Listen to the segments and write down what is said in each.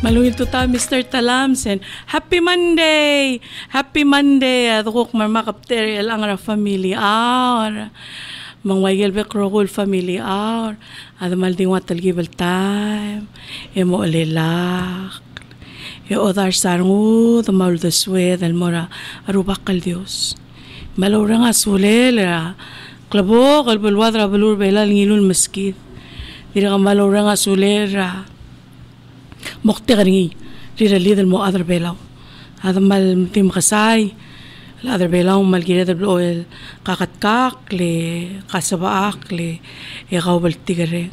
Maluhil to ta Mr. Talamsen. Happy Monday! Happy Monday! Adukok marmakapter ang family hour. Mangwagil be krogul family hour. Adamal ding watal gibel time. Emo alilak. Odar sarngu the maul the swed al mora arubakal Dios. Malurang asulel klabo kalbul wadra balur belal ngilul maskid. Dira malurang asulel مقتغري رير الليد المؤذر بيلاو هذا مال تيم خساي الأذر بيلاو مال جيراد بلويل قاقت كاق لي قاسباق لي يغاو بالتيغري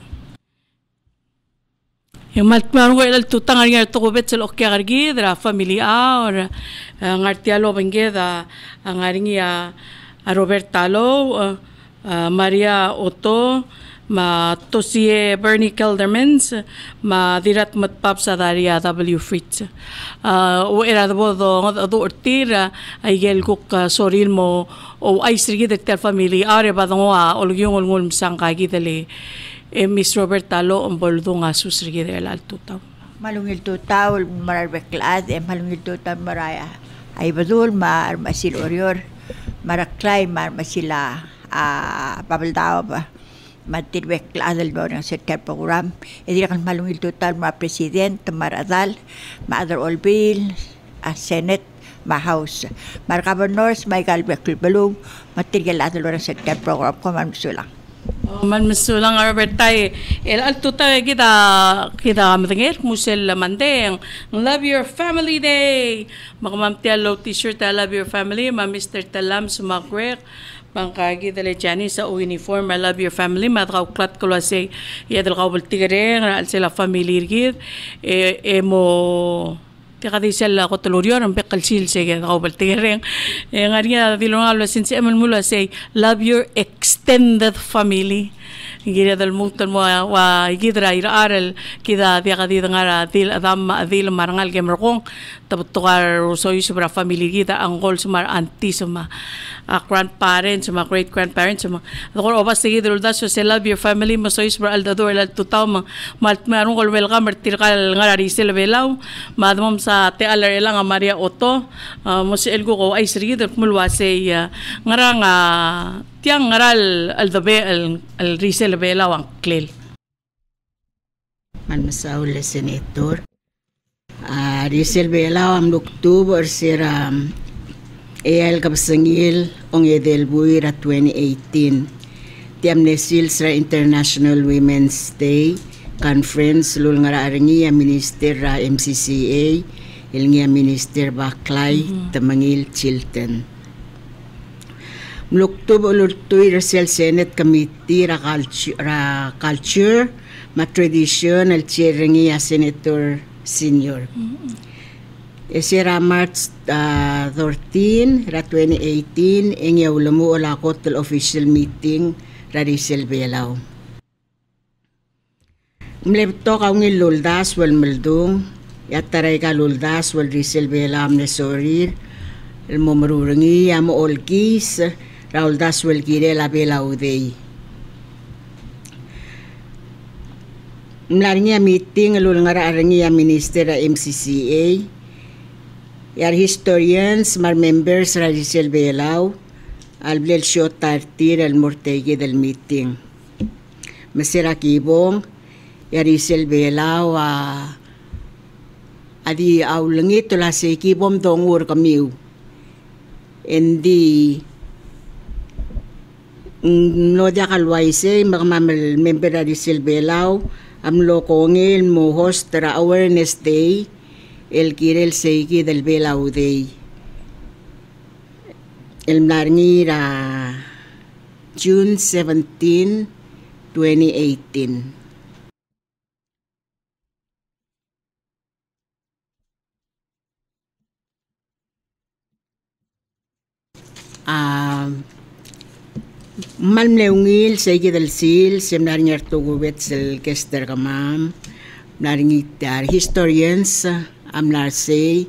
يمال تمانو إلى التوتان غير تقوبت الأوكي غرقي درا فاميلي أور غارتيالو بنجي ذا غاريني روبرتا لو ماريا أوتو ma tosie Bernie Keldermans ma dirat matpap sa daria W Fritz o era do ortira ay gel kuk soril mo o ay srigi de ter family are ba ngo o yung ngol sang ka gidele Miss Robert Talo on boldo nga susrigi de al tutaw malungil tutaw mararbeklad malungil tutaw maraya ay badul masil orior maraklay masila pabaldaw ba matirwek adal do ng sector program edira kan malungil total ma president maradal ma other all bill senate ma house mar governors may galbek balong matirgal adal do ng sector program ko man masulang Robert tay el alto tay kita matengir musel mandeng love your family day makamamtialo t-shirt love your family ma Mr. Talam sumagrek pangkagi dale jani sa uniform I love your family madraw klat ko say yadal qawbal tigre al sila family gid mo tikadi sila ko tulurior ang pekal sil sige qawbal tigre ngariya dilong alo since emal mula say love your extended family gira dal mutan mo wa gidra iraral kida dia kadi ngara dil adam adil marangal gemerkong tabutukar soy sobra family kita angkol sumar auntie suma grandparents suma great grandparents suma dor obas sige dul das so love your family mo soy sobra al dador al tutaw malt marong kol welcome tirkal ngara risel belaw madmom sa te alar elang Maria Otto mo si elgo ko ay sige dul mulwase ngara nga tiang ngaral al dabe al risel belaw ang klel man masaul senator risel belaw am Oktuber sira el kapsangil ong edel buira 2018 tiam nesil sa International Women's Day conference lul ngara aringi minister ra MCCA ilngia minister Baklay tamangil Chilton Oktuber ultuy Resel Senate Committee ra culture ma tradition al chiringi senator senior Esira March 13 ra 2018 ingyaw lamu ulakot til official meeting ra Risel Belaw mlepto ka ngil luldas wal meldung yataray ka luldas wal Risel Belaw amnesorir el momarurungi amo olkis ra luldas wal kire la Belaw day mlaringi meeting lul ngara arangi minister ra MCCA Yar historians, mar members ra Risel Belaw, alblel siyo tartir al mortegi del meeting. Masira kibong, yar Risel Belaw, adi aulangit tula si kibom dongur kamiw. Hindi, no dia kalwaise, magmamal member ra Risel Belaw, amlo kongil mo host ra awareness day, el kirel seiki del Belaw Day el narnira June 17 2018 malmleungil seiki del sil sem narnir tugubet sel kester kamam narngitar historians amlar say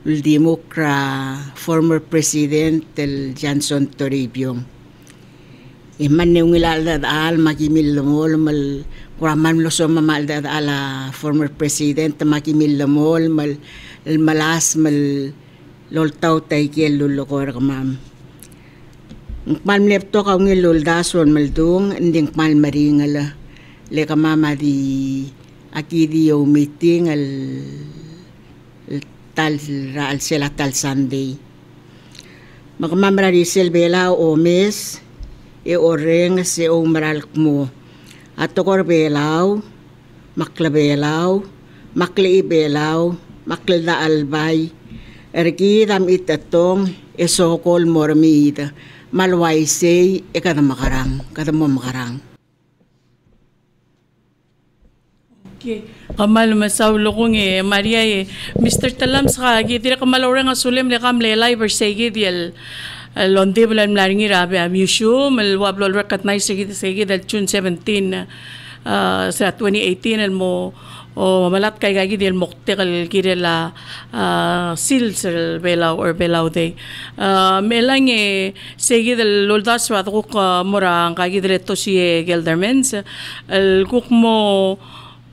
Democrat former president del Johnson Toribio iman ne ngilal al magimil mo kuraman lo so mamal da ala former president makimil lamol mal malas mal loltaw tay kel lulokor kamam mal lepto ka ngil dason maldung ending mal maringala le kamama di aki di yo meeting al tal al sela tal Sunday makamamra di selbela o mes e oreng se o maral mo ato kor belaw maklabelaw makliibelaw maklda albay ergidam itatong esokol mormida malwaisay e kada makarang kada mo makarang. Okay. Kamal masawlo kong Maria Mr. Talam sa gitira kamal orang asulem le kam lelay bersegi dial londe bulan melaringi rabe museum el wablo recognize segi dal June 17 sa 2018 el mo o malat kay gagi dial mokte kal kirela sils el belaw or belaw day melang segi dal loldas wa ko morang kagi diretto si Geldermans el kuk mo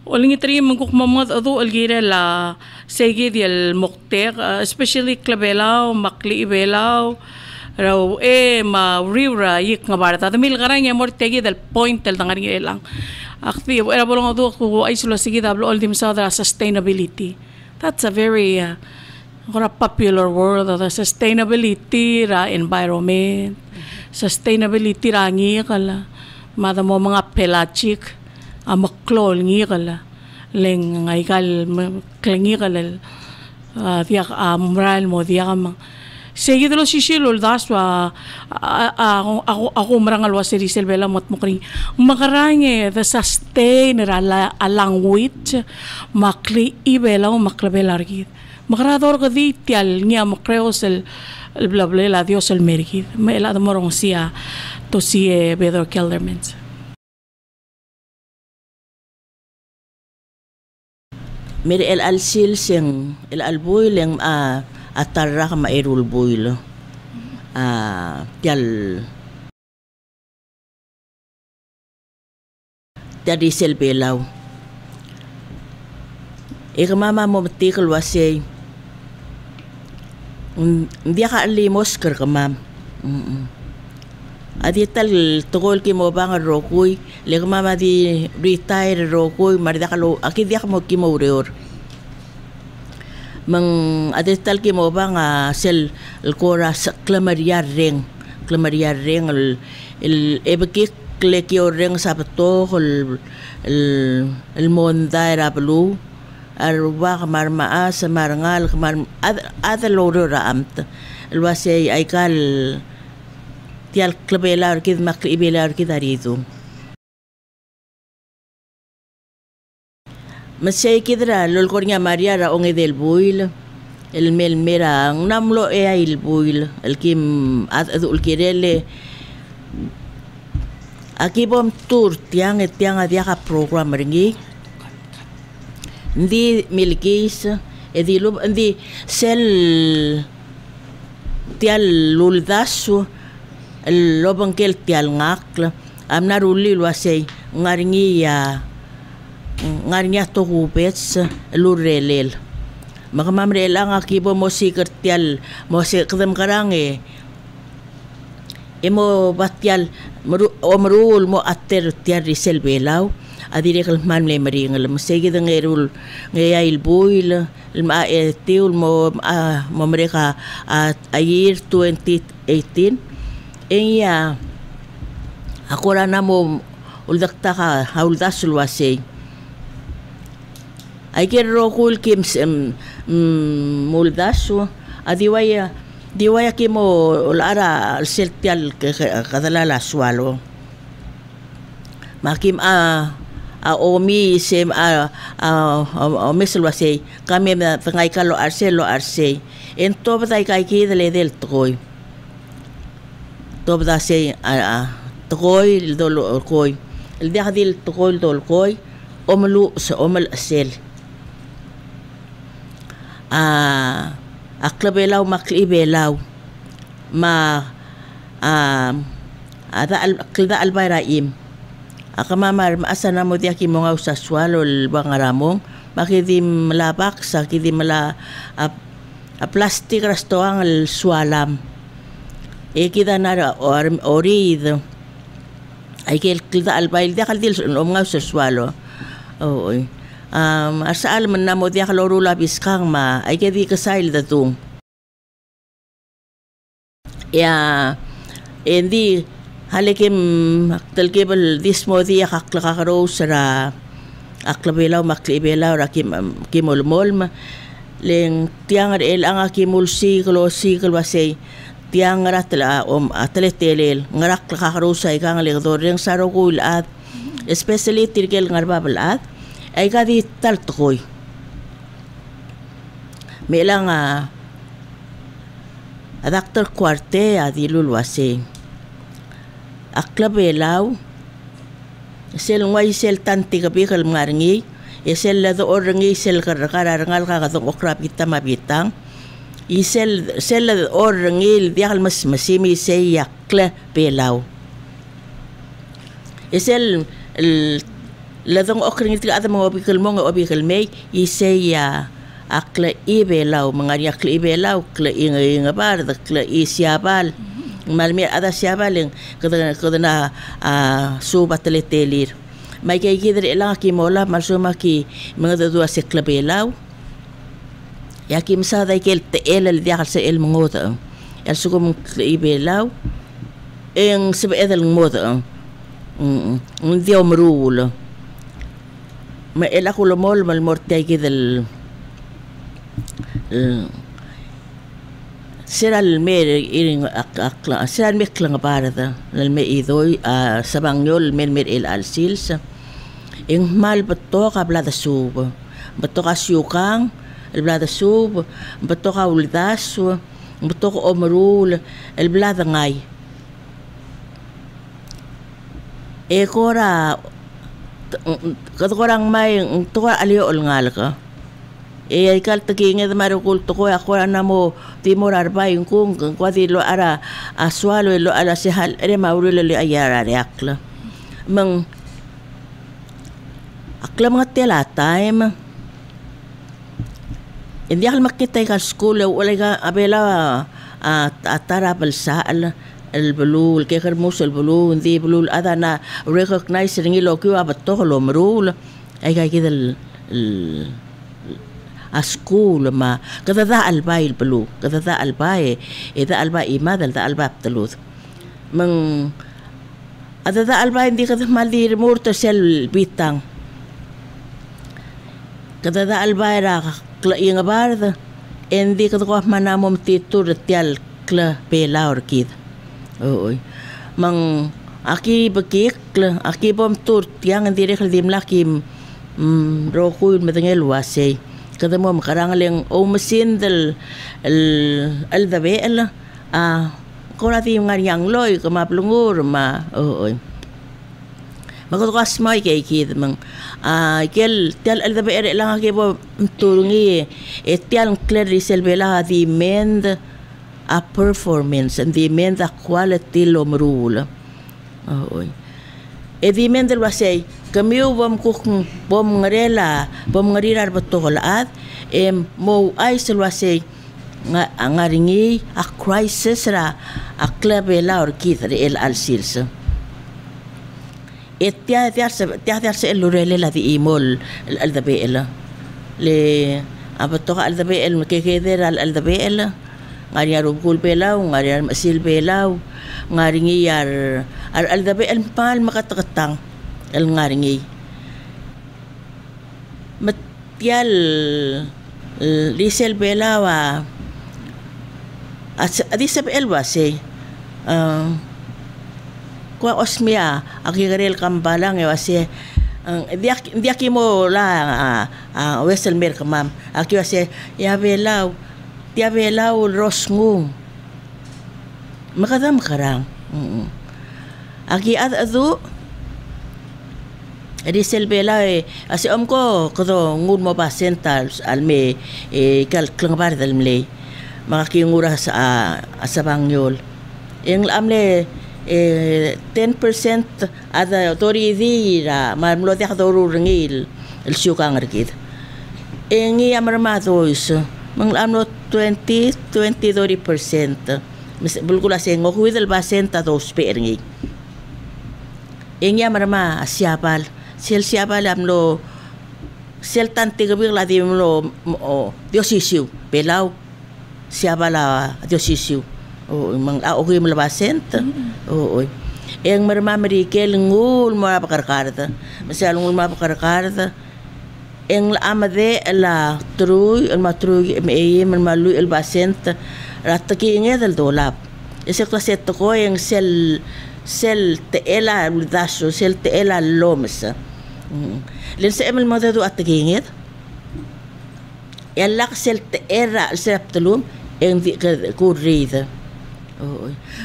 Oling itri mangkuk mamad ado algira la segi dial moktek especially klabelaw makli ibelaw raw ma riura yik nga barata tamil garang amor tegi del point del dangar lang akti era bolong ado ko ay sula sigi dablo all dim sa sustainability. That's a very popular word, the sustainability ra environment, sustainability ra ngi kala madamo mga pelagic amaklol ngi kala leng ngai kal klengi kala tiak moral mo tiak am segi delo sishilol daswa ako marangal wasiri selbela mot mukri makarange the sustain ra language makli ibela o maklabelargit makarador ko di tial ngia makreos el blable la dios el mergid me la morong sia to si Bedor Keldermans. Mir el alsil sing el albuil yang atarra ka mairul buil tial tadi sel belaw mama mo matikal wasay dia ka limos ker kamam adi tal togol ki mo bang rokoy le mama di retire rokoy marida kalo aki dia mo ki mo reor mang adi tal ki mo bang sel el kora clamaria ring el ebeki kleki ring sapato el monda era blue arwa kamar maas marangal kamar ada loro raamt el wasay ay kal tial klabelar kid maklibelar kid arito masay kidra lol kornya Maria ra onge del buil el mel mera namlo e il buil el kim adul kirele aquí bom tour tiang adia ka program ringi ndi milkis edilub ndi sel tial luldasu el lobang kel tial ngakla amna ruli luasay ngaringia to hubets lurelel makamamre lang akibo mo sikert tial mo sikdem karange emo batial omrul mo ater tiar risel belaw adire kal man le maringal mo segi de ngerul ngayil buil ma tiul mo mereka a year 2018 iya ako na mo uldakta ka hauldas luwasay ay kero kul kims muldaso adiwaya kimo ulara seltial kadalala swalo makim omi sem meselwasay kami tangay kalo arse ento batay kay kidale del toy tobda say toy dolo koy el dia dil toy dol koy omlu sa omal asel aklabelaw maklibelaw ada albayraim akamamar asana mo dia ki mo sa swalo el bangaramong makidim labak sa kidim la a plastic rastoang el swalam kita nara orid ay kita albail dia kaldil ngaw sa swalo oy asal man namo dia kaloro labis kang ma ay kedi kasail datung ya endi halikim talkebal dismo dia kakakaro sara aklabelaw maklibelaw rakim kimolmol leng tiang el anga kimul siklo wasay tiang ratla atletelel ngarak kakaro sa ikang legdor yang sarogul at especially tirgel ngarbabal at ay kadi taltoy melang Dr. Cuarte adilul wasay aklabelaw sel ngway sel tanti kapi kal ngarngi sel lado orangi sel karakarangal kakatong okrap kita mabitang sel lado orangi diakal mas masimi say aklabelaw sel ladong okring iti ata mga obikal mo nga obikal may say akla ibelaw mga akla ibelaw kla inga bar kla isyabal malmi ada siapa yang kadana subat teletelir mai kay kider ilang ki mola malsuma ki mga dua seklabelaw ya ki msada kel tel el diakal sa el mangota el sugum ibelaw en sebe edel ngota dio mrul ma el akulo mol mal mortay kidel Sira mer iring akla sira meklang parada lal me idoy sabangyol mer el alsils ing mal beto ka blada sub beto ka syukang el blada sub beto ka uldas beto ka omrul el blada ngay kora kadorang may to aliyo ol ngal ka ay kaltaki nga marukul to ko ako na mo timor arbay kung kwadi lo ara aswalo lo ala sihal ere mauro lo ayara reakla mang akla mga tela time hindi akal makita ka school wala ka abela atara balsa el bulul ke kermus el bulul hindi bulul ada na recognize ringi lo ko abato lo marul ay kay kidal school ma kada da albay belu kada da albay ida albay madal da albab talud mang ada da albay hindi kada mali murto sel bitang kada da albay ra kla barda hindi kada ko manamom titur tial kla pelaur kid oy mang aki bakik aki bom tur tiang hindi re khaldim lakim rokul medengel wasay kada mo makarang lang mesin del el dabe el ko natin yung yang loy kamaplungur ma oy magkas mai kay kid mang kel tel el dabe er lang ke bo tulungi etial clarisel bela di mend a performance and the mend a quality lo mrul oy di mend el wasay kamiu bom kung bom ngarela bom ngarirar batolaat mo ay selwase nga ringi a crisis ra a klabela or kit el alsils tia se el lurele la di imol al dabel le abatoka al dabel ke keder al dabel ngari arugul belaw ngari masil belaw ngaringi yar al dabel pal makatakatang el ngaringi matial lisel belawa adisab elwase kwa osmia akigarel kambalang wase diak mo la wesel mer kamam aki wase ya belaw dia belaw rosngung makadam karang aki adu Risel bela asi ko kodo ngur mo ba sental alme kal klangbar dalmle mga kingura sa asabangyol ing amle 10% ada tori dira ma mlo de doru rengil el syukang rgid engi amarma dois mang amno 20% mis bulgula sengo huidel basenta dos peringi engi amarma siapal siapal amlo sel tante gabir la di mlo diosisiu pelau siapala diosisiu mang okay malabasenta yang merma merikel ngul ma pakarkarta misal ngul ma pakarkarta yang amade la trui el matrui men malu el basenta rataki inge del dolap ese clase toko yang sel te ela daso sel te ela lomsa len se emel modado ataki yalla sel te era septelum en di kurrida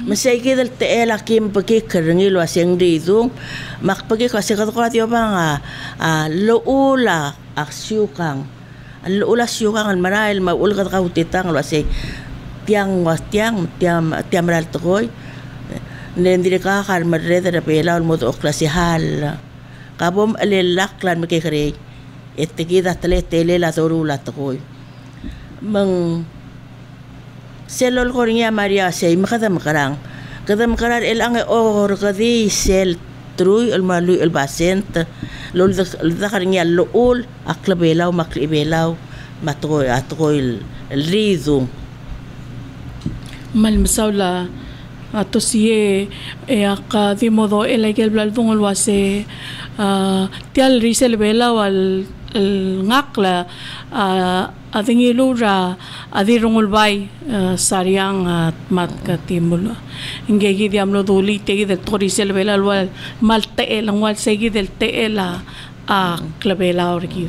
masay gidal teela kim pagi kerengilo aseng ridung mak pagi kasi katokatyo bang loula asyukang loula asyukang al marail maul kat kautitang lo asay tiang ral tokoy nendiri ka kar marreda na pela ul moto klase hal kabom alelak lan makikare etikida tele la torula tokoy mang selol koringa Maria say makadam karang el ang or kadi sel trui el malu el basent lol da karinga lool aklabelaw maklibelaw matoy atoy el rizo mal masawla ato siye ak di modo elegel blalbong wase tial risel belaw al ngakla adingi lura adirungul bay sariang at mat katimul ingegi diamlo duli tegi del torisel bela wal malte el wal segi del teela a klabela orgi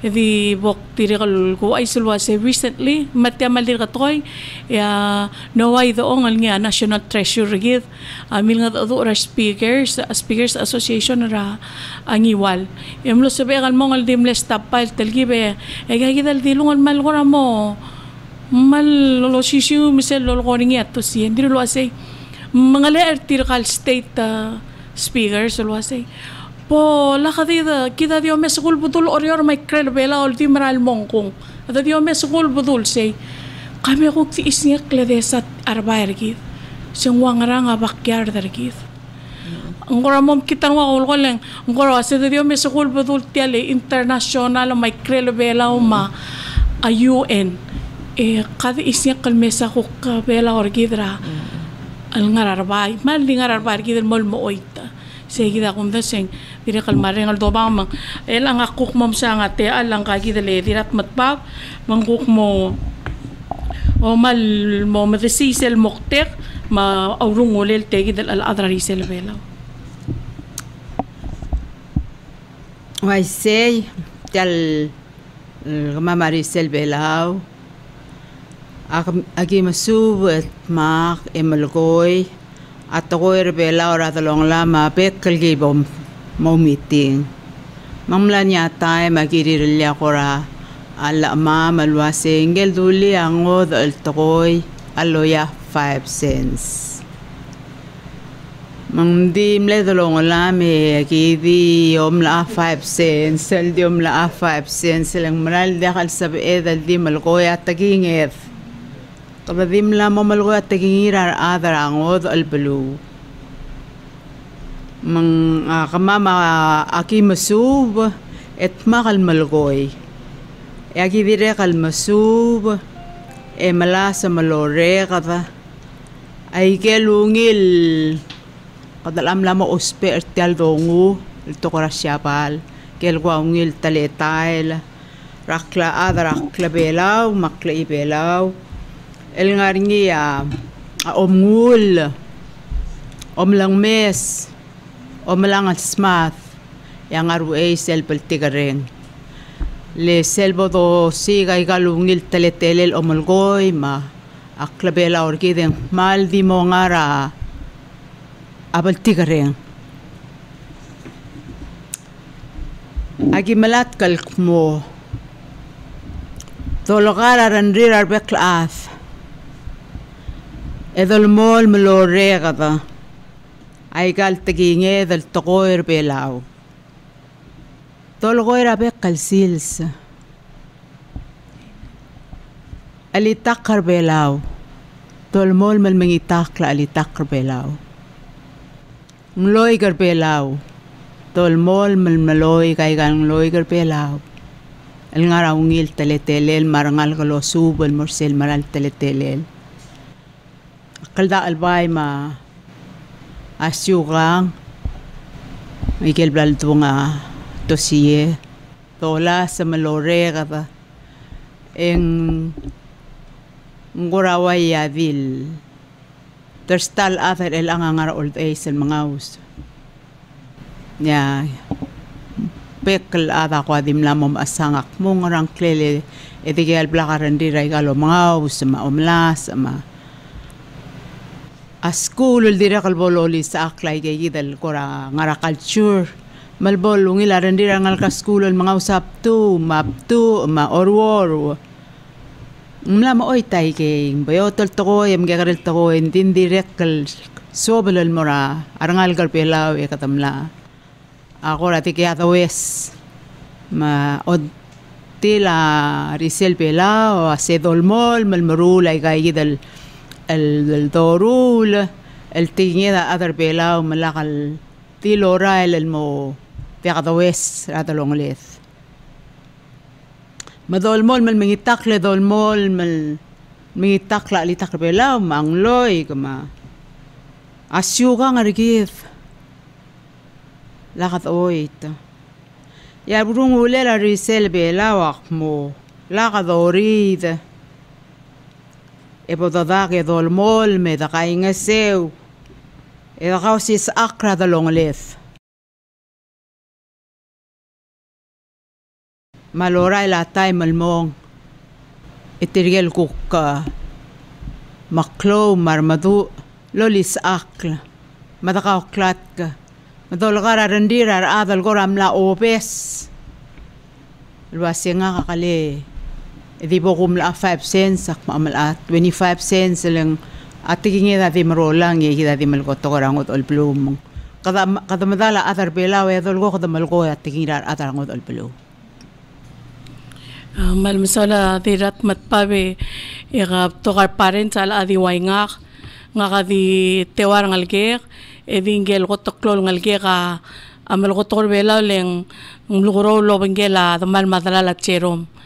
di bok tirigal ko aisul wase recently matya malir katoy ya naway doong nga national treasure gid amil nga do speakers association ra angiwal emlo sabi kal mong dimles tapal telgibe egagidal dilungal malgora mo mal lo shishu misel lo koringi ato si ndiro lo ase mga le article state speakers lo ase po la kadida kita dio mesukul budul orior may krel bela ol timral mongkong ada dio mesukul budul say kami ko ti isnya kledesat arbaer gid sing wangranga bakyar der gid ngora mom kita ngol koleng ngora se dio mesukul budul tiale international may krel bela ma a UN kadi isnya kalmesa ko bela orgidra al ngararbay mal ngararbay gid mol mo oita seguida kung daseng dire kalmaring al dobang mang elang akuk mom sa ngate alang kagi dele dirat matbab mangkuk mo o mal mo medisisel moktek ma aurung olel tegi del al adrarisel belaw wai sei tal mamarisel belaw agi masubet mak emalgoy at ako'y rebela o ratalong lama pet kalgibom mau meeting mamla niya tayo magirilya ko ra ala ma malwase ingel duli angod al tokoy aloya 5 cents mang di mle dolong lame agidi omla 5 cents sel di omla 5 cents lang manal dakal sabi edal di malgoy at tagingef kabadim la mo malgo at tagingirar adar angod albelu mang kamama aki masub et makal malgoy aki dire kal masub mala sa malore kada ay kelungil kadalam lama ospe ertial dongu ito korasyapal kelgwaungil taletail rakla adar rakla belaw makla ibelaw el ngaringi omngul omlang mes omlang smath yang aru sel peltigareng le selbo do siga igalungil teletelel omolgoy ma aklabela orgiden mal di mo ngara abeltigareng agi malat kalkmo tologara ranrir arbeklath edol mol melore kata ay kal teginge del tokoir belao tol goira be kalsils ali takar belao tol mol mel mengitakla ali takar belao ngloy gar belao tol mol mel meloy kay gan ngloy gar belao el ngaraungil teletelel marangal kalo subel morsel maral teletelel kalda albay ma asyugang Miguel Baldunga dosiye tola sa malore kata en ngoraway yadil terstal ather el angangar old age el mga us ya pekal ada ko adim lamom asangak mong orang klele etigel blakaran diray galo mga us ma omlas ma a school dira kalbololi sa aklay gayidal kora ngara culture malbol ungilaran dira ngal ka school mga usap tu maptu ma orwor mla mo oy tay ke bayotol to ko yam gagarel to ko indin direct kal sobel mora arangal kal pelaw e katamla ako rati kaya tawes ma od tila risel pelaw se dolmol malmarula gayidal el dorul el tiñeda adar pelao malakal tilora el mo piakadawes ratalongles madolmol mal mengitakle dolmol mal mengitakla li takle pelao mangloy kama asyuga ngarigif lakat oit ya burung ulela risel pelao akmo lakat orid e podada que dolmol me da cainga seu e da causis akra da longles malora la tay malmong itirgel kukka maklo marmadu lolis akla madaka klat ka madolgara rendira adal goram la obes luasenga kakale di po kumla 5 cents ak maamal 25 cents lang at tingin dati marolang ye dati malkoto karangot ol plum kada madala atar pelaw e dolgo kada malko at tingin atar ngot ol plum mal misala dirat matpabe ega tokar parents ala adi waingak ngakadi tewar ngalgek edingel gotoklol ngalgek amal gotol belaw leng lugro lo bengela damal madala la cherom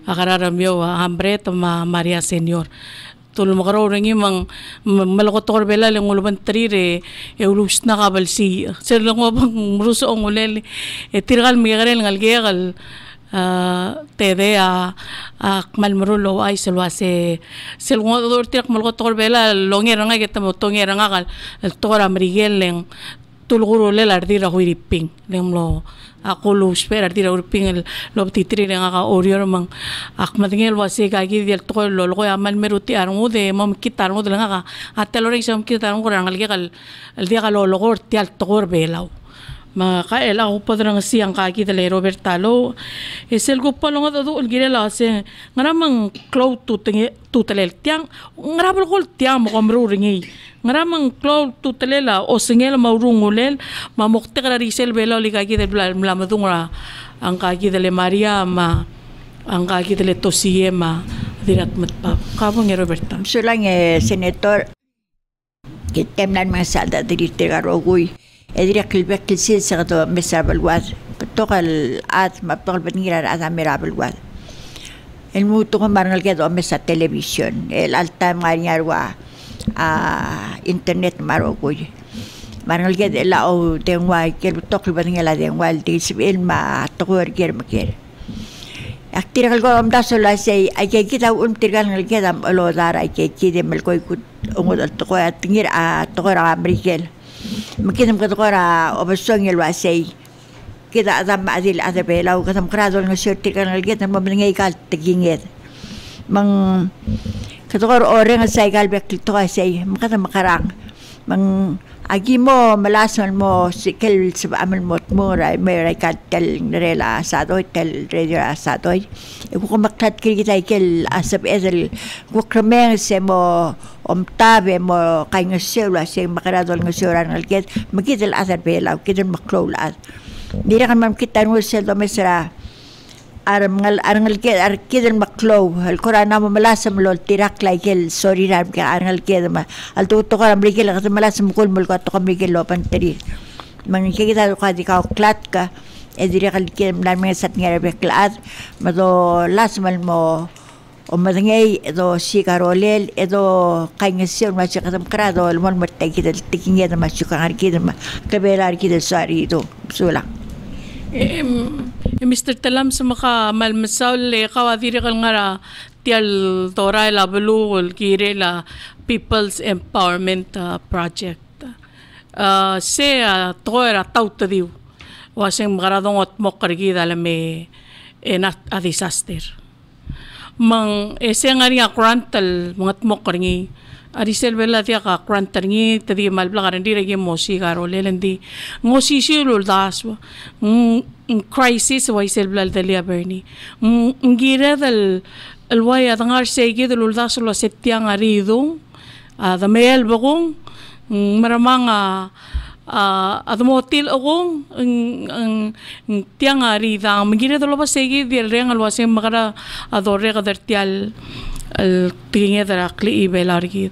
akararam yo hambre tama Maria Senior tul magaro rengi mang malakotor bela leng uluban trire e ulus na kabalsi sir lang bang ruso ang ulel e tirgal migarel ngalgegal tede a malmarulo ay selwase selgo dor tirak malakotor bela longera nga kita mo tongera nga kal tora mrigel leng tulguro le lardira huiriping lemlo ako lo spera ardira urping lo titri nga ka orior mang akmadingel wase ka gi del to lo ko amal meruti armo de mom kitar mo de nga ka atelore sam kitar mo rangal gal el dia lo logor ti al togor belaw ma ka ela ko padrang siyang ka gi de Robert Talo esel go palong do ul girela se ngaramang cloud tutelel tiang ngarabal kol tiang mo kamru ringi ngaramang cloud tutelela o singel maurungulel mamokte kara risel belaw li ka gi de mlamadungra ang ka gi de Maria ma ang ka gi de Tosie ma dirat matpa kabong Robert Talo sulang senator kitemnan mga salda diri tigaroguy edira kilbek kilsil sa to miserable was tokal at maptokal batingira at miserable was el muto ko marangal kedo sa television el alta marnyarwa internet marogoy marangal kedo la o denwa kel tokal batingira denwa disbil ma tokor ger maker aktiral ko am dasola say ay kita tirgal ngal kedam lo dara ay kide mel koy ku ungod to ko atingir tokor amerikel makinam ka tokora obasong el wasay kita adam adil adabelaw katam kradol nga shirti kan alget na mabingay kal tigingit mang katokor ore nga say kalbek to say makatam makarang mang agi mo malason mo sikel sa amal mot mo ray may katel nrela sadoy tel radio sadoy ko maktat kita kel asap edel ko kremeng se mo tabe mo kay nga sila sing makaradol nga sura ng alkid magkidal asar belaw kidal maklaw lahat dira kan mam kita ng sel do mesra arangal kidal maklaw al korana mo malasam lol tirak lay kel sorry ram ka arangal kid ma al tuto ka ramrigel ka malasam kul mul ka to kamrigel lo panteri mangkikita ka di ka klat ka dira kal kid nan mga sat nga beklat mado lasmal mo o madangay edo si Carolel edo kaingsyon masya kasam krado almon matay kita tikingya na masya kang arkida ma kabela arkida sari ito sula Mr. Talam sa maka malmasaw le kawadiri kal ngara tial toray la belul kire la People's Empowerment Project se toera tautadiw waseng maradong at mokarigida lame a disaster mang ese ngari akrantal mga tmokringi arisel bela dia ka krantarngi tadi malbla garandi rege mosi garo lelendi ngosi silul das crisis wa isel bla dalia berni ngira dal alwaya dangar sege dal das lo setiang arido da mel bagong maramanga admotil agong ang tiang ari da mgira dalo ba segi di reng alwa sem magara adore ga dertial al tinge da kli belargid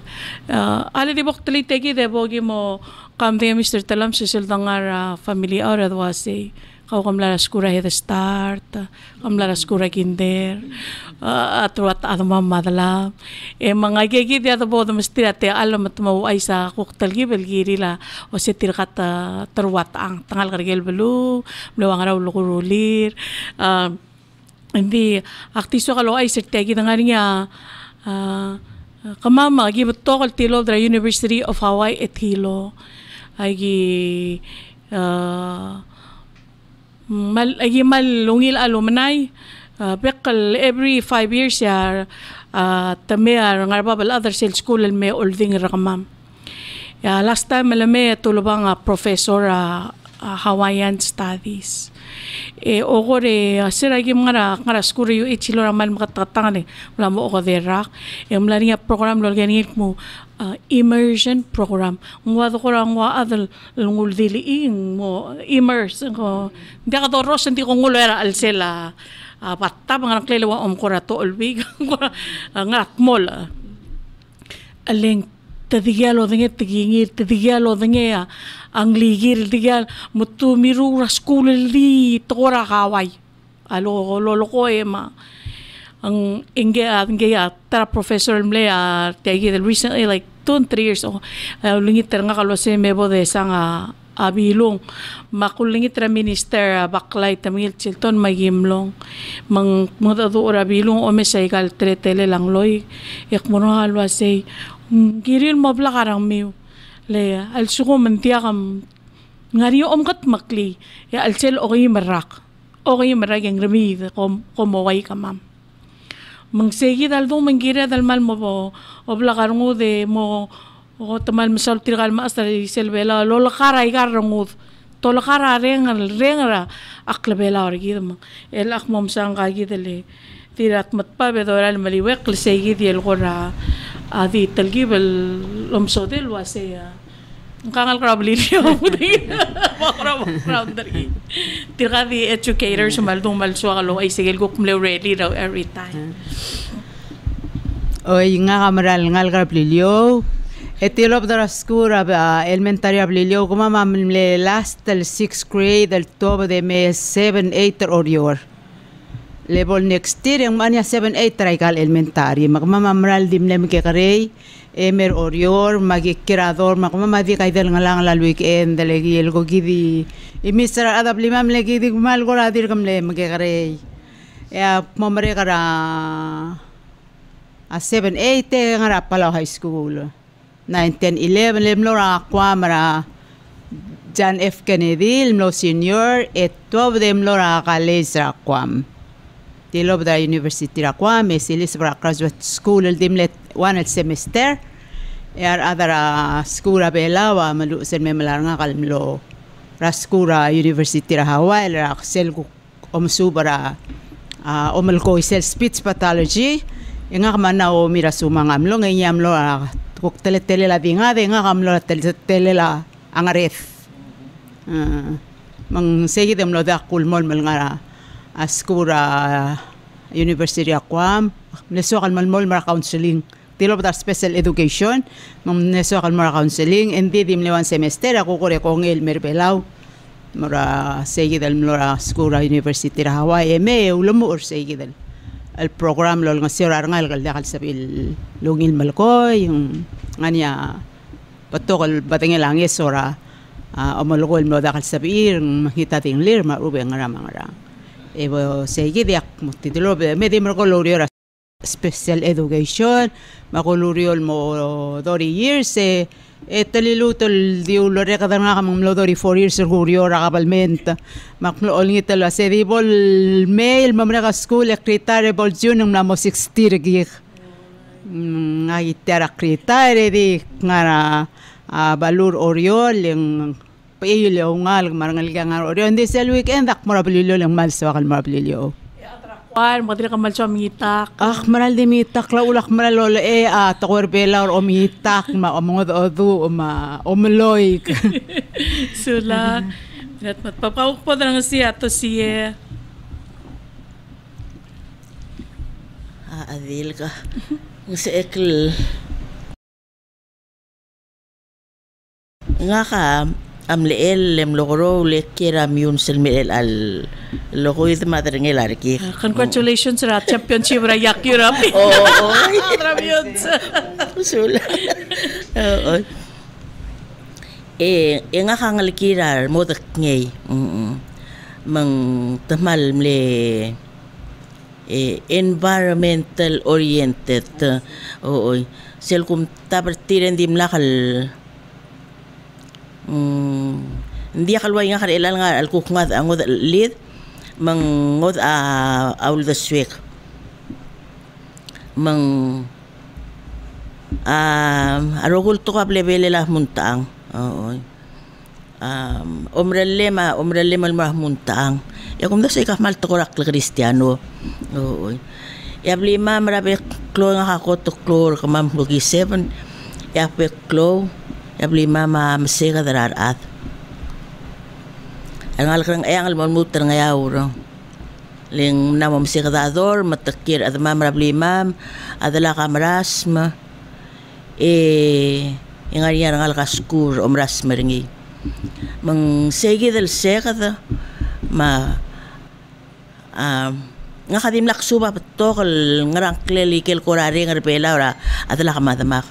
ale di boktli tegi de bogi mo kamde Mr. Talam sel dangar family ora dwa se kau kamlara skura he the start kamlara skura kinder atruat adama madala mga gigi dia to bod mesti ate alam at mau ay sa koktal gibel girila o setir kata terwat ang tangal kargel belu mlawang raw lukurulir hindi aktiso kalo ay sertegi ngarinya kamama gibot tokal tilo dra University of Hawaii et Hilo ay mal lungil alumni bekal every 5 years ya tamer ngarbabal other sales school me olding rakamam ya last time malame tulubang professor Hawaiian studies ogore siragi ngara skuru yu ichilo ramal makatatangane wala mo ko derak mlania program lorganit mo immersion program ngwa ko rang wa adal ngul dili mo immerse ko hindi ka doros hindi ko ngulo era alsela patta mga naklelewa kora to olbig ngarat mol aleng tadigalo dinge tigingir tadigalo dinge ang ligir tigal mutu miru raskul li tora kaway alo lolo ko ema ang inge tara professor mle tegi recently like 2-3 years lingit nga kalose mebo de sang abilong makulingit ra minister baklay tamil chilton magimlong mang modado ora bilong o mesay kal tretele lang loy ekmono halwa say giril mabla karang miu le al suko mantia kam ngari kat makli ya al sel okay marak ang remid como way kamam mangsegi dal do mangira dal mal mo obla karang de mo o tamal masal tirgal master selbela lola karay karang tola kara rengra aklabela orgid el akmom sang gidele tirat matpa bedoral maliwek lesegi di el gora adi talgibel lomsodel wasea kangal krablilio background dari tiradi educators maldung malso kalo ay sigel ko kumle ready raw every time oy nga kamaral ngal krablilio etilop dara skura elementary ablilio kuma mamle last el 6th grade el tobo de me 7-8 orior level next year yung manya 7-8 traikal elementary magmamamral dimlem ke karey emer orior magikirador magmamadi kaidel ngalang la weekend delegi el go gidi imisra adablimam le gidi mal goradir kamle ke karey ya momre kara a 7-8 ngara pala high school 9-10-11 lemlora kwamara John F. Kennedy lemlo senior et 12 lemlora college ra kwam Tilob da University ra kwam silis ra graduate school dimlet one semester adara school ra belawa malu sen memelar nga kalmlo ra school ra University ra Hawaii ra sel ko omsubara omal ko sel speech pathology nga kamana o mira sumang amlo ngayamlo kuk tele la dinga kamlo tele la angareth mang segi dem lo da kulmol mal nga askura university akwam neso kal malmol mara counseling tilo para special education mang neso kal mara counseling endi dim lewan semester ako kore kongel merbelaw mara segi del mora skura university ra Hawaii me ulomo or segi del el program lo nga sira ngal gal dakal sabil lungil malkoy yung nganya patokal batengel langis ora amalgol mo dakal sabir mahita ting lir marube ngara ebo segi diak mutitulo me di merkolorior special education makoloriol mo 30 years talilutol di ulore kadang nga kamang mlodori 4 years urgurior akabalment maklool ngital se di bol mail mamraka school secretary bol jun ng namo 60 gig nga itera secretary di nga balur oriol yung paiyulyo ngal marangal nga oriol hindi sa weekend ak marabililyo lang malso akal marabililyo Madri ka malso mitak. Maral di mitak la ulak maral lolo takwer bela or mitak omongod odu omloy. Sula. Net matpapawak po na nga siya to siya. Adil ka. Sa ekl. Nga ka amleel logro lekira miun selmel al logo it madre ngel arki. Congratulations ra championship ra yak Europe. Oh. Tramion. Sula. Nga kangal kirar modak ngey. Mang tamal mle environmental oriented. Sel kum tabartiren dim lakal hindi kalway nga kanilal nga alkuk nga angod lid mangod aul the swik mang arogul to kable belela muntaang omrelema malmah muntaang yakum da say kahmal to korak Kristiyano yabli ma marabe klo nga kakot to klor kamam lugi 7 yape klo yabli mama masega dararat angal krang angal mon muter ngayawro ling namo masega dador matakir ad mama rabli mam adala kamras ma ingariya ngal kaskur omras meringi mang segi del segada ma nga kadim laksuba patokal ngarang kleli kel korari ngarpela ora adala kamadamak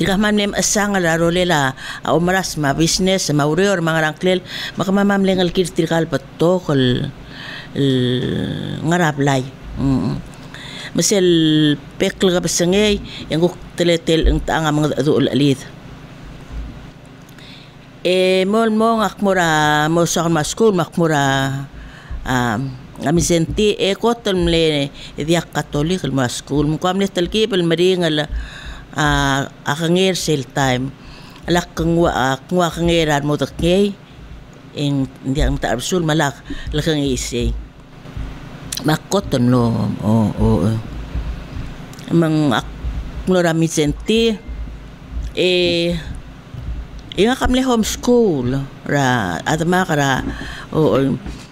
Tika mamlem asang alarolela omaras ma business maurior mga rangklel makamamamleng alkir tirkal patokol ngarablay masel pekl ka basangay yang guk teletel ang taanga mga adul alit mol mo ngakmura mo sa ma school makmura amisenti kotol mle diak katolik ma school mo kamle talkipel maringal akangir sale time alak kangwa kangiran mo takay hindi ang taarsul malak lakang isay makoton lo mang akmurami senti nga kamle homeschool ra atama kara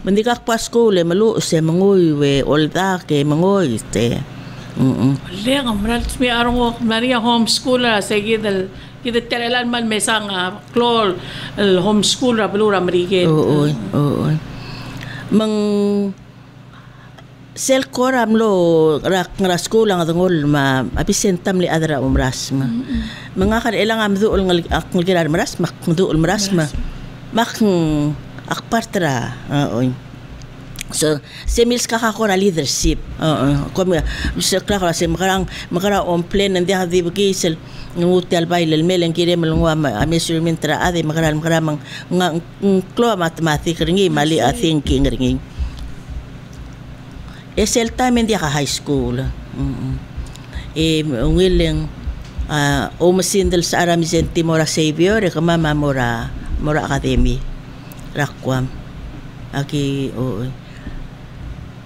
hindi ka pa school malu se mangoy we olda ke mangoy te Leng amral mi arong Maria homeschooler sige dal kita telelan man mesang klol homeschool ra belura marige mang sel koram lo ra school ang ngol ma apisentam li adra umras ma mga kan ilang am duol ngal girar maras mak duol maras ma mak akpartra so semils kakakora leadership comme sa klara se makarang on plan ndi hadi bukisel nguti albayl almelen kire malungwa measurement tra ade makaramang nga klo mathematics ringi mali thinking ringi esel time ndi ka high school willing masindel sa aramizenti mora savior kamama mora academy rakwam aki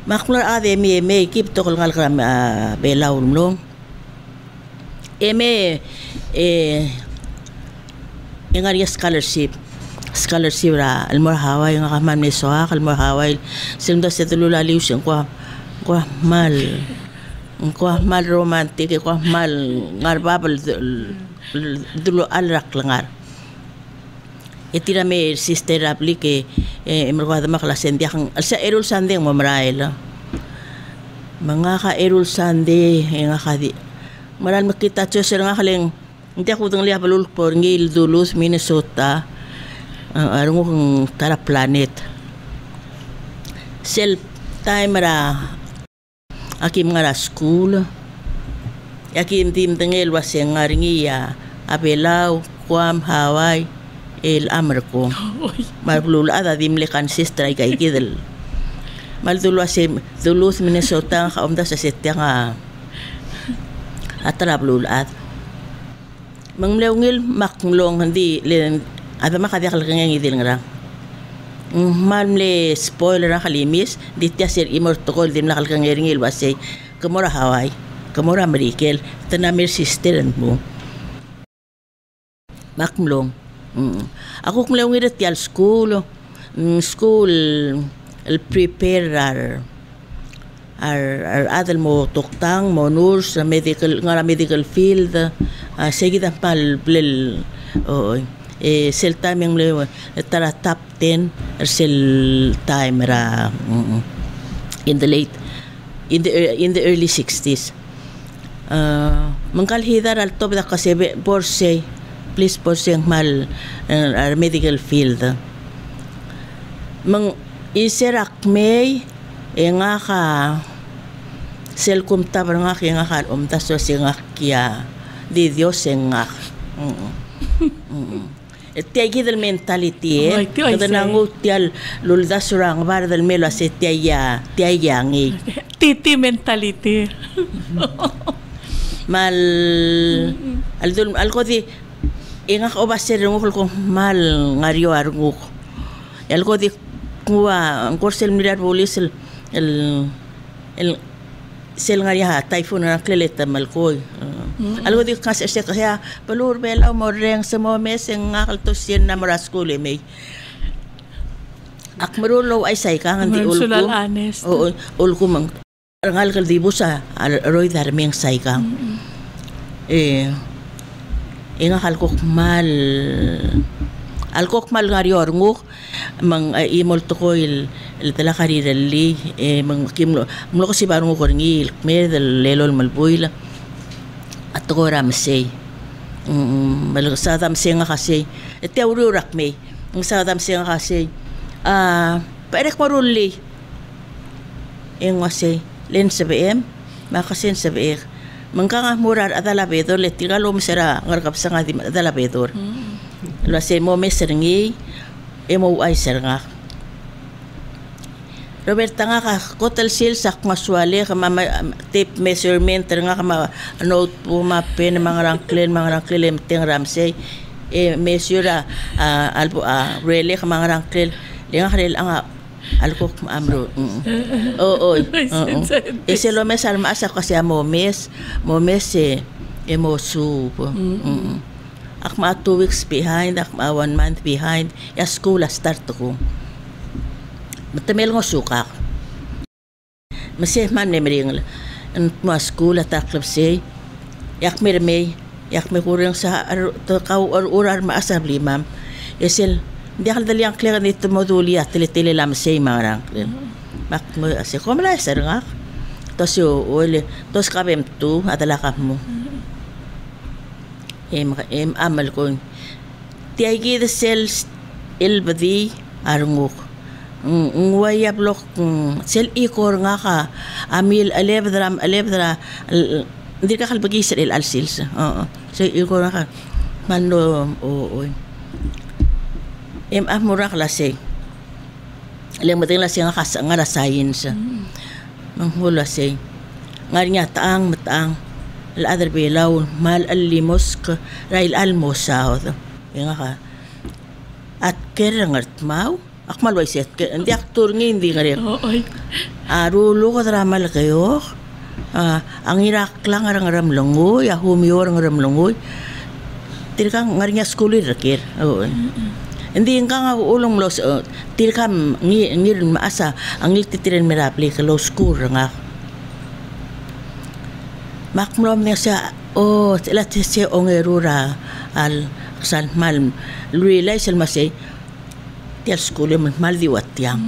makmula ade mi kip to kal ngal kram belaw lumlong yung nga scholarship ra almor haway nga kaman may soak almor haway sing da sa tululaliw siyang kwa mal romantic kwa mal ngarbabal dulo alrak langar itira may sister apli ke merkwada maklasen dia kang alsa erul sandeng mamrael mga ka erul sande nga kadi maran makita cho sir nga kaling hindi ako dang liya balul por ngil Duluth Minnesota arong kong tara planet self time ra akim nga ra school akim tim tengel waseng ngaringiya apelaw kwam haway el amarko malulul ada dimlekan sister ay kay kidel maldulo si Duluth Minnesota ka umda sa setya nga atrablul at manglewngil maklong hindi ada makadakal kang ngidil nga malmle spoiler na kalimis ditya sir imortokol dim nakal kang ngil wasay kamora haway kamora marikel tanamir sister mo makmlong ako kumlewngil at school el prepare ar adal mo tuktang mo nurse medical field seguida pal blel sel time yung lewa tara top 10 sel time ra in the early 60s mangkalhidar al top da kasi porse please porse ang mal medical field mang iserak may nga ka sel kumta nga kaya nga kan umtaso nga kya di Dios nga tiay gidal mentality kada nangutial luldas rang bardal melo ase tiay yangi titi mentality mal aldul alko di inga ko baser ngul ko mal ngario arnguk alko di kuwa ang korsel mirar bolis el sel ngaria typhoon na kleleta malkoy algo di kasi kaya palur bela mo reng sa mo mes ang akaltos yan na maraskule may akmarulo ay say ka hindi ulko oo ulko mang rangal kaldibo sa roy darming say ka inga kalkok mal ngari ornguk mang imol to ko il tala karirali mang kimlo ko si barong ko ngil me del lelol malbuila at ko ramsey sa damsey nga kasi teorurak me sa damsey nga kasi perek maruli en wase len sabem makasen sabek mangkanga murar adalabedor letigalo mesera ngarkap sa ngadi adalabedor lo se mo meserngi emo ay serngak Roberta nga ka kotal sil sak maswali ka tape measurement nga ka note po mapen mga rangklen ting ramsey measure albo really ka mga rangklen linga kanil ang alko amro ese lo mes alma asa kasi mo mes emo soup akma 2 weeks behind akma 1 month behind ya school start ko matamel ngo suka masih man nemring en ma school at club say yak me kurang sa to kau orar ma asabli mam esel dia kal dali ang kler nito moduli at tele lam say marang mak mo ase komla serngak tos yo ole tos kabem tu adala kap mo amal ko tiagi the cells ilbadi arnguk waya blok sel ikor nga ka amil alebdra hindi ka kalbagi sa alsils so ikor nga ka mano amura klase alam mo tingla siya nga ra science manghula say ngarinya taang al other bilaw mal alimos ka rail almosaw nga ka at kerangart mau akmal way set hindi aktor ngi hindi ngari arulo ko drama la kayo ang irak lang ang ramlongoy, humiyor ang ramlongoy. Tirkang ngarinya school rakir. Hindi ka nga ulong los tirkam ngir maasa ang lititiren merapli ka law school nga. Makmlom niya siya sila siya ongerura al san mal realize al masay tiar school mal di watyang.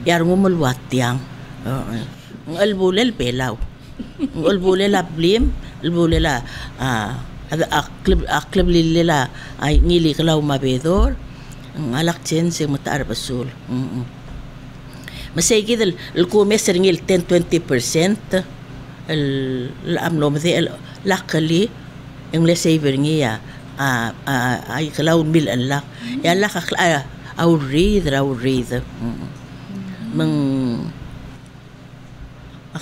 Yar ngumul watyang. Ang albulel pelaw. Ang albulel ablim, albulel aklab lila ay ngili kalaw mabedor ang alakchen si mataar basul. Masay gid el kumes ngil 10-20% el amlo mate lakali ang saver niya ay kalaw mil alak ya lak awrid mang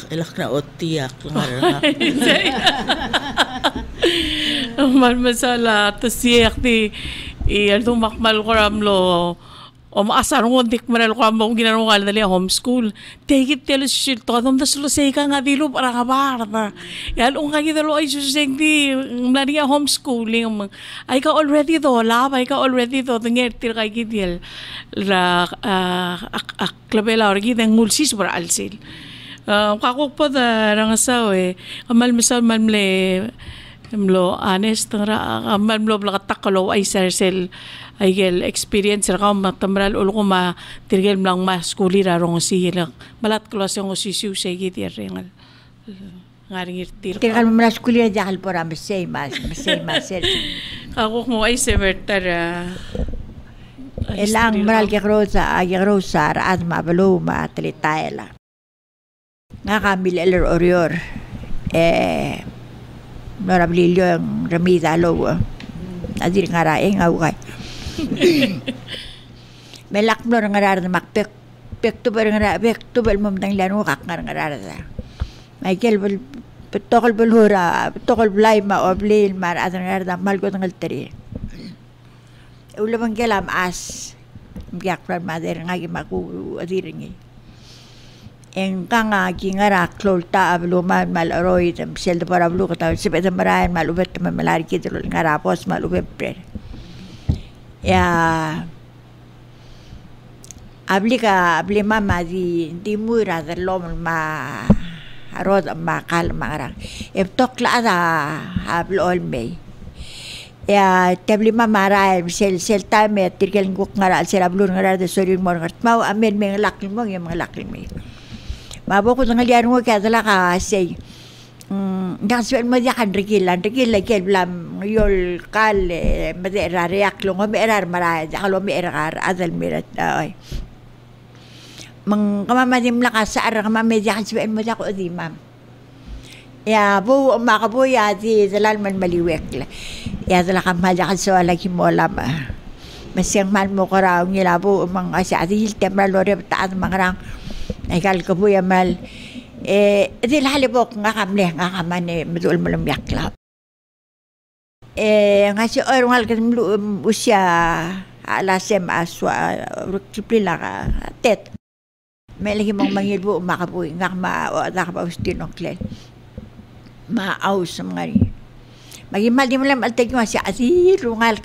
ilak na otiyak lang. Mal masala to siyak ti aldo makmal ko ramlo o maasar ngo dik maral ko among ginano ngal dali homeschool take it tell shit to dom da solo say ka nga dilo para ka barda yal ung kagi dalo ay suseng di maria homeschooling ay ka already do lab ay ka already do ngel tir kay gidel la klabela orgi den ngulsis para alsil kakok pa da rangasaw kamal misal malmle mlo honest ra mlo blakatakalo ay sersel ay gel experience ra kam matamral ulo ko ma tirgel lang ma skulira rong sihila malat klase ngo sisiu segi tirengal ngaring irtir tirgal mo skulira jakal pora mesay mas kakok mo ay severtar elang maral ke rosa ay rosa ra adma baluma tlitaela nga kamil eler orior Norabililyo ang ramida lo adir ngaraeng away melak mo ngarar na makpek to ber ngara pek to bel mom dang lanu kak ngarar da Michael bel petokol belhura petokol blay ma oblil mar adar ngarar da mal ko tangal teri ulam gelam as biak plan mader ngagi maku adir ngi en kanga kingara klolta abluman mal aroy tam sel de para blu kata sebet marayan mal ubet malari kidul ngara pos mal ubet pre ya abli mama di mura der lom ma arod ma kal mara e tokla ada ablol me ya tabli mama ra sel time tirkel nguk ngara sel ablur ngara de sorin mor ngat mau amen me lakil mo yam lakil me maboko ng alian mo kaya dala ka say nakaswel mo diyan regil kel blam yol kal madera reak lo ngom erar maraya jakalo mi erar adal mirat ay mang kamamadim lakas sa ara kamamedya kaswel mo diyan ko di ma'am ya bu makabu ya di dalal man maliwek ya dala ka madya kaswa lagi mo lam masyang man mo ko raw ngilabo mang asya di temra lore taat mangrang ay kalkabuya mal di halibok nga kamle nga kaman medul malam yakla nga si orngal kan usya alasem aswa rukipila ka tet melagi mong mangilbo makabuy nga ma da ka ustin okle ma aus mangari magimal di malam altay ko si asirungal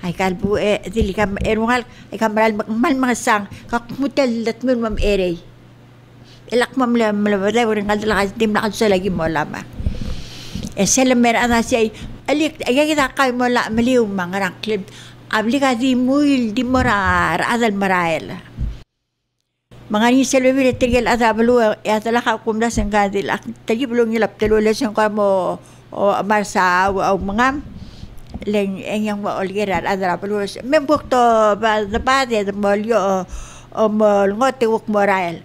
ay kalbu dili kam erungal ay kamral mal mangasang kakmutel latmun mam erey ilak mam la malabada uring kadala tim la kadsa lagi mo lama selamer ana siya alik ay kita kay mo la maliw mangarang klib abli ka di muil di morar adal marael mga ni selwe tigel atabalu ya talaka kumda sang kadil ak tagi bulong nilap telules yung kamo o marsa o mga leng yang mo olgerar adra balu membuk to ba de molyo o mol ngote wuk morael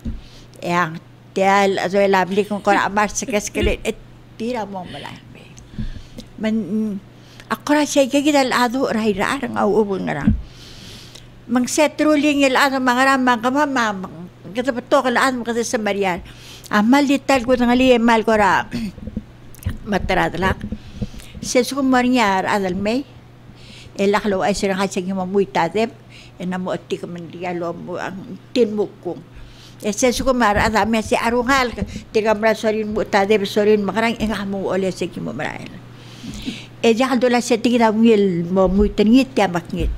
yang tial aso labli kung kora amar sekali tira mo malay man akora siya gigidal ado raira ang auubong nga mang setruling il ano mga ramang kamama katapato kalaan mo kasi sa Marian amal dital ko tangali mal ko ra mataradlak sesu kumarinyar adal may elaklo ay sirang hasig mamuy tatep enamo ati ka man dialo mo ang tinmukong Ese suko mara adami si arungal tiga merasorin mu tade besorin makarang enga mu oleh seki mu marain. Jangan dola setinggi ngil mo mu tengit ya makngit.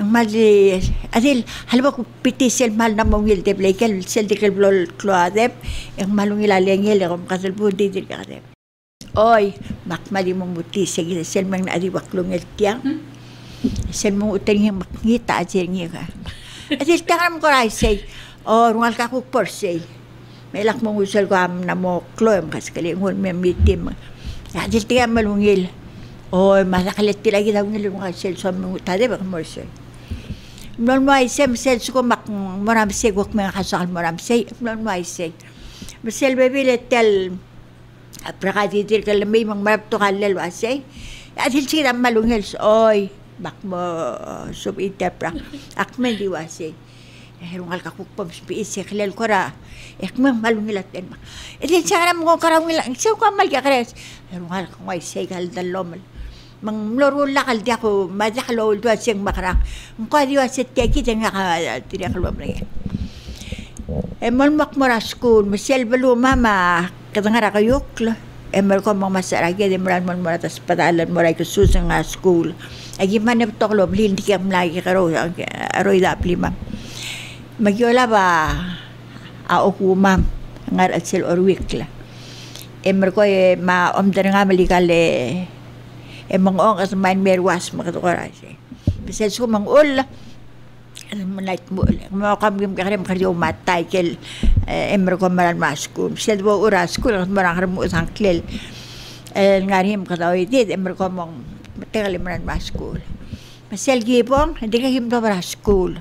Mali adil halba ku piti sel mal na mo ngil de blekel sel de kel blol kloadep yang malungil alengel kom kasel budi de kadep. Oy makmali mo muti segi sel mang na adi waklungel tiang. Sel mo tengih makngit ta ajengnya ka. Adil tangan ko rai sei. Rungal ka ko porsay. Melak mo usal ko am na mo kloem kas kali ngon me mitim. Adil tiga malungil. Masakalit lagi daw ngil mo sel so mo tade ba morsay. Non mo ay sem sel suko mak moram se gok me kasal moram se non mo ay se. Sel baby letel prakadi dir kal may mang marap to kalel wa se. Adil tiga malungil oy bak mo sub itepra. Akmen di wa se. Rungal ka kukpam spiis ya kelel kora ekmang malungilat en ma edin cara mo karawila so ko mal ka kres rungal ka ngoy say kal dalom mang lorul la kal dia ko madaklo do sing makara ko di wa set ki tenga ka tira kalwa pre emol makmara school misel belu mama kadangara kayukla emol ko mama sarage de moral mon moratas padalan moray ko susang school agi man toklo blin di kam lagi karo aroy da plima Magyola ba aokumam ngar atsel orwikla. Emer ko ma omdan nga malikale emang ong as main merwas makatukoray. Bisel so mang ul manait mo mo kamgim karim karyo matay kel emer ko maran masku. Bisel bo uras ko marang mo sang klel. Ngarim katawi dit emer ko mong tegal maran masku. Bisel gibong hindi ka himdo para school.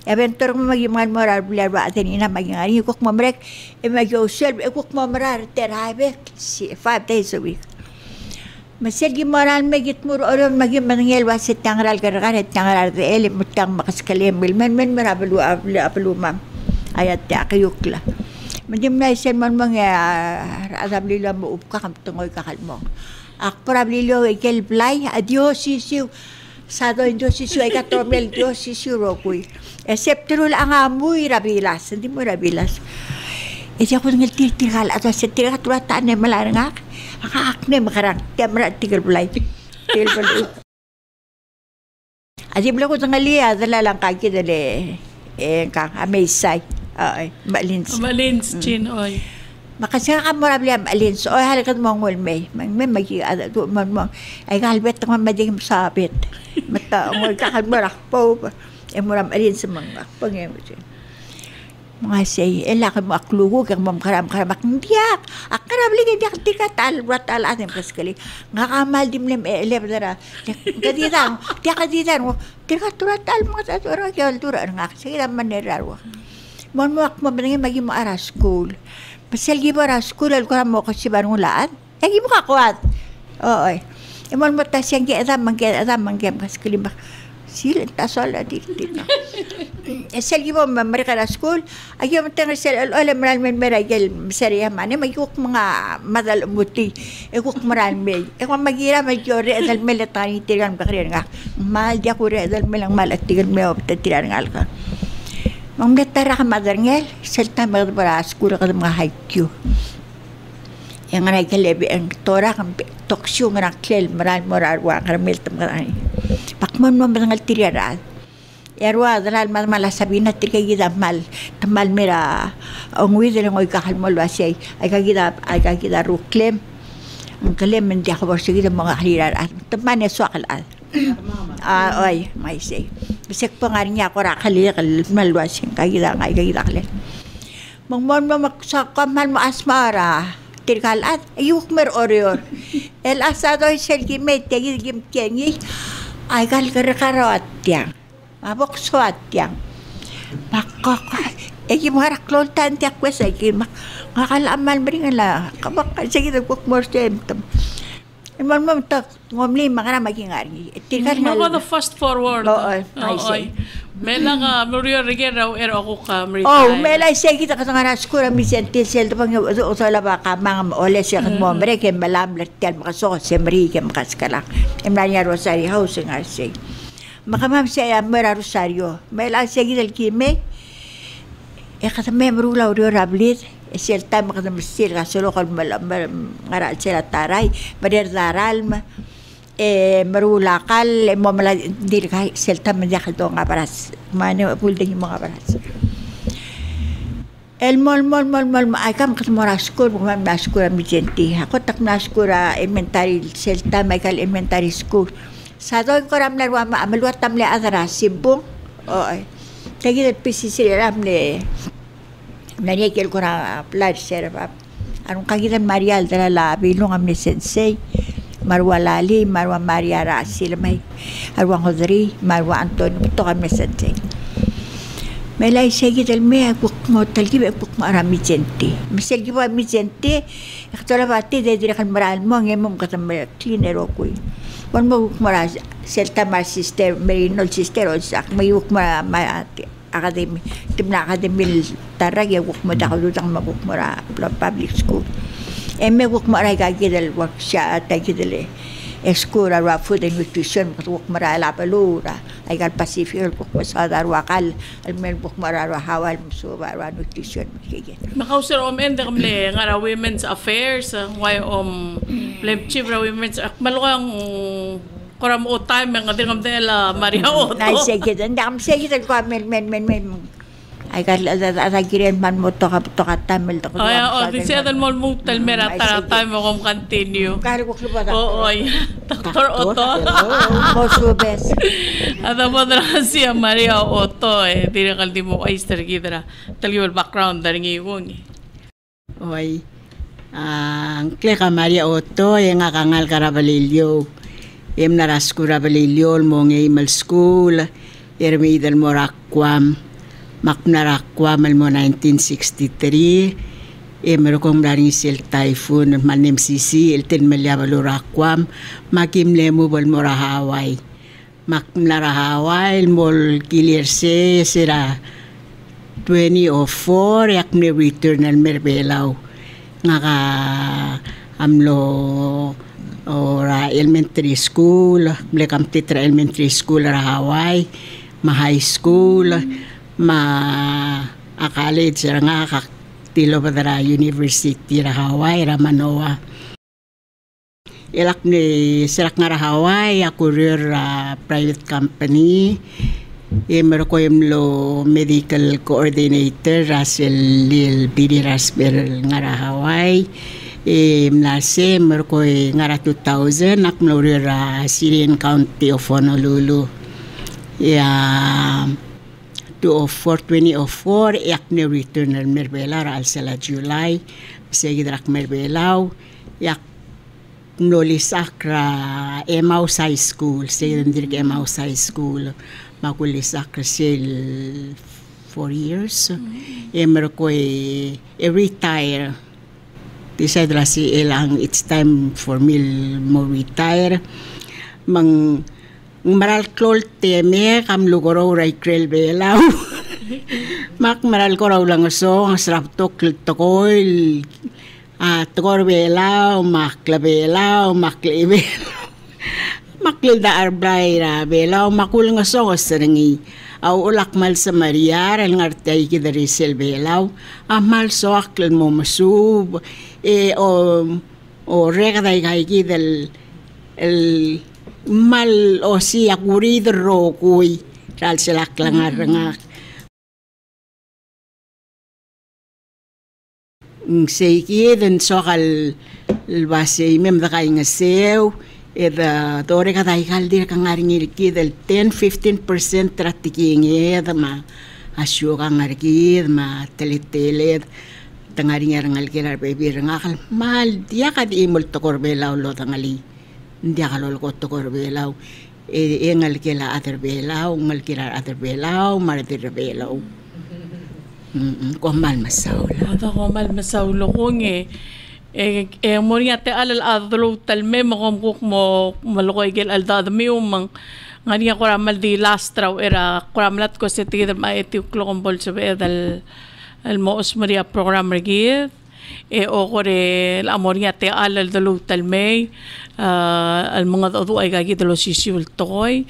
Eventor mo magiman morar bular ba atin ina magingari kuk mamrek magyo self kuk mamrar terabe 5 days a week. Masel gi moral magit mur oron magim mangel wasit tangral gargaret tangral de el mutang makaskalim men marablu ablu mam ayat ta kayukla. Madim na sen man adabli la mo upka kam tungoy kakalmo. Ak parablilo ikel blay adios sisiu Sado Dios si ay katomel Dios si rokoy. Excepto ang amoy rabilas, hindi mo rabilas. Edi ako ng tirtigal at sa tira tulatan na malarangak. Akakne makarang kamera tigal bulay. Tigal bulay. Adi bla ko tangalia dala lang kaki dale kang amesay. Malins chin oy. Makasya ka morabliam alins oy halakat mo ngol may magi ada tu man ay galbet ng madigim sabit mata ngol ka kalmarak po moram alins mga pangem mga say elak mo aklugo kang mamkaram diak akarabli diak tikatal bratal atem kaskali ngakamal dimlem elebdara kadidan tikaturatal mga taturo kaltura ngak sige manerawa mon mo akmabngi magi mo ara school Pasal gibara school al kuram mo kasi barong laan. Gibo ka kuat. Oy. Imon mo tas yang adam manggem kas kelima. Sil tasol di. Pasal gibo mereka na school. Agi mo tang sel ole maral men meragel seriya mane maguk mga madal muti. Kuk maral me. Ko magira magyore dal melatani tiran bakrir nga. Mal dia kure dal melang malat tiran me op tiran ngal ka. Mang netara ka madarngel, selta magbara skura ka mga haiku. Yang anay kalebi ang tora kang toksyo nga naklel moral wa karamel tamay. Pakmon mo madangal tiriarad. Erwa dalal malasabi na tirkagida mal tamal mera ang widel ngoy kakalmol wasay ay kagida ruklem. Ang kalem hindi ako sige mga haliran. Taman ya swakal al. Oy, may say. Bisek pangarin niya ako rakali malwasin kagida kale. Mangmon mo magsakamal mo asmara tirkalat ayuk mer orior. El asado sel gimet gim kengi ay kal karawat yang. Mabok swat yang. Bakak marak klontan tiak wes ay ngakalamal bringala kabak sige kuk more time. Imam tak ngomli makana magingari. Tirkal mo the fast forward. I say. Melang Maria Rigero ako ka Maria. Melay say kita katangara skura misente sel pang usala ba ka mga oles ya mo mereke malam lertial makasok semri ke makaskala. Emanya Rosario House nga say. Makamam say mera Rosario. Melay say kita kime katame marula uriyo rablit. Sel time katamasil kasolo kal ngaral sila taray. Bader daral ma. Marula kal mo mala dil kay sel time mandiakal do nga paras. Mane pulding mo nga paras. El mol ay kam katmora school bukan na school amigenti. Ako tak na school elementary sel time ay kal elementary school. Sa doon ko ram na maluwat tamle adara Sibong. Oy. Tagi at PCC ram le nangyaykel ko na apply serva. Anong kagitan Marial dala bilong amni sensei. Marwa Lali, Marwa Maria Rasil may Arwa Hodri, Marwa Antonio to kami sensei. Melay segi del me aku mo talgi aku marami gente. Misal giba mi gente, iktola bati de dire kan maral mo ngem kata cleaner ko. Wan mo mara selta mar sister merino sister o sak may ukma academy timna academy tarag ya ukma da ko dang mabukmara public school. Emme ukma ra gidel workshop ta gidel school ra food and nutrition ukma la palura ay gal pacific ko sa dar wakal al men ukma ra hawal so ra nutrition kige. Makausir ende kamle ngara women's affairs why lem chief ra women's malukang koram o time nga dingam dela Maria Otto. Nay sige ndam sige ko men ay gal giren man mo to tamel to. Ay di siya dal mol mutal mera tara time mo continue. Kare ko kluba da. Oy. Dr. Otto. Mo subes. Ada modra siya Maria Otto dire kal di mo ay gidra talgibal background dari ngiyong. Oy. Ang kleka Maria Otto yung akangal karabalilyo. Em naraskura balilyo mo ngaymal school. Ermidal mo rakwam. Maknarakwam mo 1963. Meron kong maring sil typhoon. Manim sisi. Iltin malyabalo rakwam. Makimle mo bal mo rahaway. Maknarahaway. Mol kilirse sira 2004. Yak ni return al merbelaw. Nga ka amlo ora elementary school blekam titra elementary school ra Hawaii ma high school ma college ra nga ka tilo padara university ra Hawaii ra Manoa ilak ni sirak nga ra Hawaii ako ra private company meron ko lo medical coordinator Russell Lil Bidi Rasper nga ra Hawaii nase meron ko nga ra 2000 nak mlori ra Syrian County of Honolulu 2004 yak ni return al Merbela ra alsala July sige drak Merbelaw yak nolisak ra Emmaus High School sige direk Emmaus High School makulisak ra sil 4 years meron ko retire decide ra si ilang it's time for me mo retire maral klol teme kam lugoro ray krel belaw mak maral ko raw lang so ang sarap to kltokoil tokor belaw maklabelaw maklibel maklida arbay ra belaw makul nga so sarangi aw ulak mal sa Maria al ngartay kidari sel belaw amal so akl mo masub o regaday kay kidal el mal o si akurid ro kuy ral silak langar nga say kiden sokal base mem da kay nga sew tore ka tayo kaldir kang ngaringil kidal 10-15% tratiking ma asyo kang ngarikid ma telit-telit tangari nga rangal kilar baby rangakal mal dia kad imol to korbelaw lo tangali dia kalol ko to korbelaw engal kila ater belaw ngal kilar ater belaw maratir belaw ko mal masawla ko mal masawlo ko mo rin ate alal adlo talme makomkuk mo malokoy gel aldad mi umang ngani ko ramal di last raw era kuramlat ko sa tigid ma eti klokon bolso edal al moos Maria program regid o kore l'amoria te ala dalo talmei al mga do ay gagi dalo sisiul toy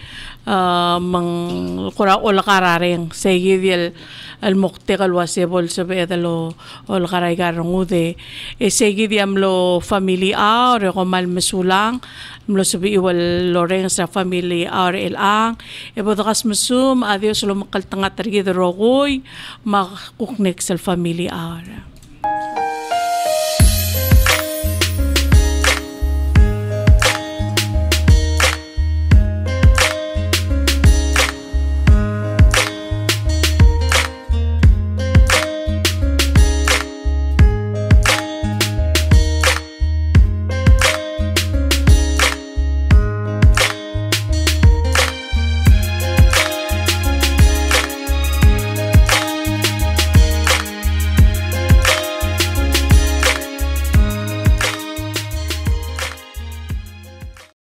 mang kora ola karareng seguidiel al moktegal wasebol sabe dalo ol karay garangude seguidiam lo familia or ko mal mesulang mlo sabi iwal loreng sa family or elang bodakas mesum adios lo makaltanga tergi rogoy makuknek sa family ar